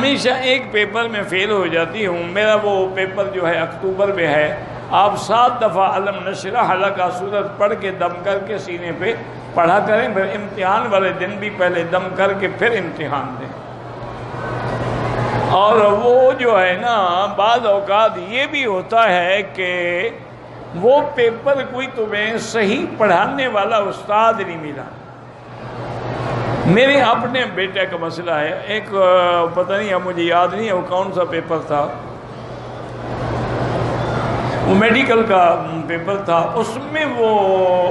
ہمیشہ ایک پیپر میں فیل ہو جاتی ہوں. میرا وہ پیپر جو ہے اکتوبر میں ہے. آپ 7 دفعہ علم نشرح لک سورت پڑھ کے دم کر کے سینے پہ پڑھا کریں، پھر امتحان والے دن بھی پہلے دم کر کے پھر امتحان دیں. اور وہ جو ہے نا بعض اوقات یہ بھی ہوتا ہے کہ وہ پیپر کوئی تمہیں صحیح پڑھانے والا استاد نہیں ملا. میرے اپنے بیٹے کا مسئلہ ہے. ایک پتہ نہیں اب مجھے یاد نہیں ہے وہ کون سا پیپر تھا، وہ میڈیکل کا پیپر تھا. اس میں وہ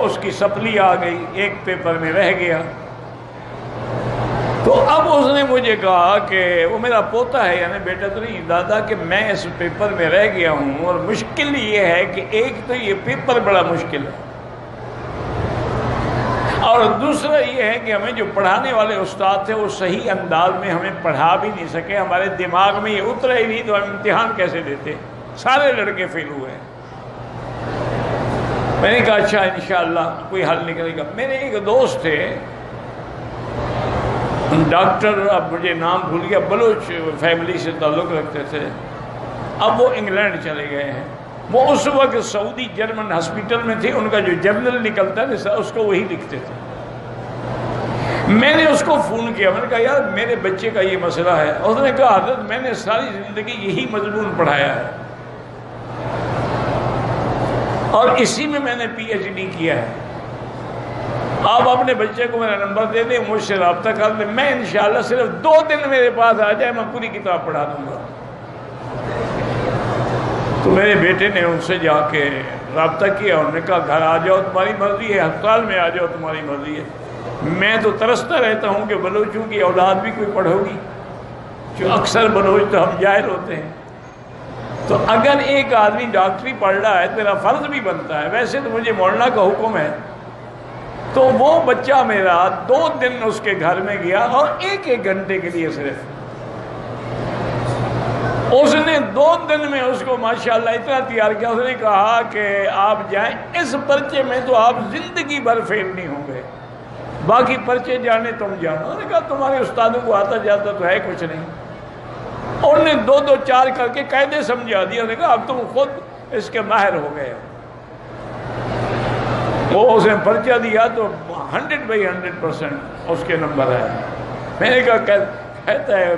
اس کی سپلی آ گئی، ایک پیپر میں رہ گیا. تو اب اس نے مجھے کہا کہ وہ میرا پوتا ہے، یعنی بیٹا تو نہیں، دادا، کہ میں اس پیپر میں رہ گیا ہوں اور مشکل یہ ہے کہ ایک تو یہ پیپر بڑا مشکل ہے، اور دوسرا یہ ہے کہ ہمیں جو پڑھانے والے استاد تھے وہ صحیح انداز میں ہمیں پڑھا بھی نہیں سکے. ہمارے دماغ میں یہ اترا ہی نہیں تو ہم امتحان کیسے دیتے. سارے لڑکے فیل ہوئے ہیں. میں نے کہا اچھا انشاءاللہ کوئی حل نکلے گا. میرے ایک دوست تھے ڈاکٹر، اب مجھے نام بھول گیا، بلوچ فیملی سے تعلق رکھتے تھے. اب وہ انگلینڈ چلے گئے ہیں. وہ اس وقت سعودی جرمن ہاسپٹل میں تھے. ان کا جو جرنل نکلتا ہے اس کو وہی لکھتے تھے. میں نے اس کو فون کیا، میں نے کہا یار میرے بچے کا یہ مسئلہ ہے. اس نے کہا حضرت میں نے ساری زندگی یہی مضمون پڑھایا ہے اور اسی میں نے پی ایچ ڈی کیا ہے. آپ اپنے بچے کو میرا نمبر دے دیں، مجھ سے رابطہ کر دیں، میں انشاءاللہ صرف 2 دن میرے پاس آ جائے میں پوری کتاب پڑھا دوں گا. تو میرے بیٹے نے ان سے جا کے رابطہ کیا. انہوں نے کہا گھر آ جاؤ تمہاری مرضی ہے، ہسپتال میں آ جاؤ تمہاری مرضی ہے. میں تو ترستا رہتا ہوں کہ بلوچوں کی اولاد بھی کوئی پڑھو گی، جو اکثر بلوچ تو ہم جاہل ہوتے ہیں. تو اگر ایک آدمی ڈاکٹری پڑھ رہا ہے تیرا فرض بھی بنتا ہے. ویسے تو مجھے مولانا کا حکم ہے. تو وہ بچہ میرا 2 دن اس کے گھر میں گیا اور 1 گھنٹے کے لیے صرف. اس نے 2 دن میں اس کو ماشاءاللہ اتنا تیار کیا. اس نے کہا کہ آپ جائیں، اس پرچے میں تو آپ زندگی بھر فیل نہیں ہوں گے، باقی پرچے جانے تم جانا. انہوں نے کہا تمہارے استادوں کو آتا جاتا تو ہے کچھ نہیں. انہوں نے 2 4 کر کے قاعدے سمجھا دیا. انہوں نے کہا اب تم خود اس کے ماہر ہو گئے. وہ اس نے پرچہ دیا تو 100% اس کے نمبر ہے. میں نے کہا کہتا ہے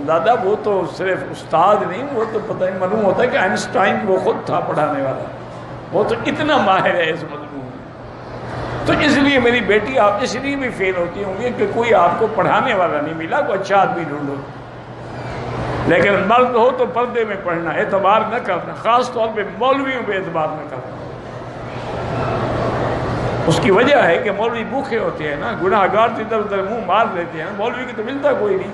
دادا وہ تو صرف استاد نہیں، وہ تو پتہ نہیں معلوم ہوتا ہے کہ آئنسٹائن وہ خود تھا پڑھانے والا، وہ تو اتنا ماہر ہے اس مضمون میں. تو اس لیے میری بیٹی آپ اس لیے بھی فیل ہوتی ہوں گی کہ کوئی آپ کو پڑھانے والا نہیں ملا، کوئی اچھا آدمی ڈھونڈو. لیکن مرد ہو تو پردے میں پڑھنا، اعتبار نہ کرنا، خاص طور پہ مولویوں پہ اعتبار نہ کرنا. اس کی وجہ ہے کہ مولوی بھوکے ہوتے ہیں نا، گناہ گار ادھر ادھر منہ مار لیتے ہیں. مولوی کی تو ملتا کوئی نہیں.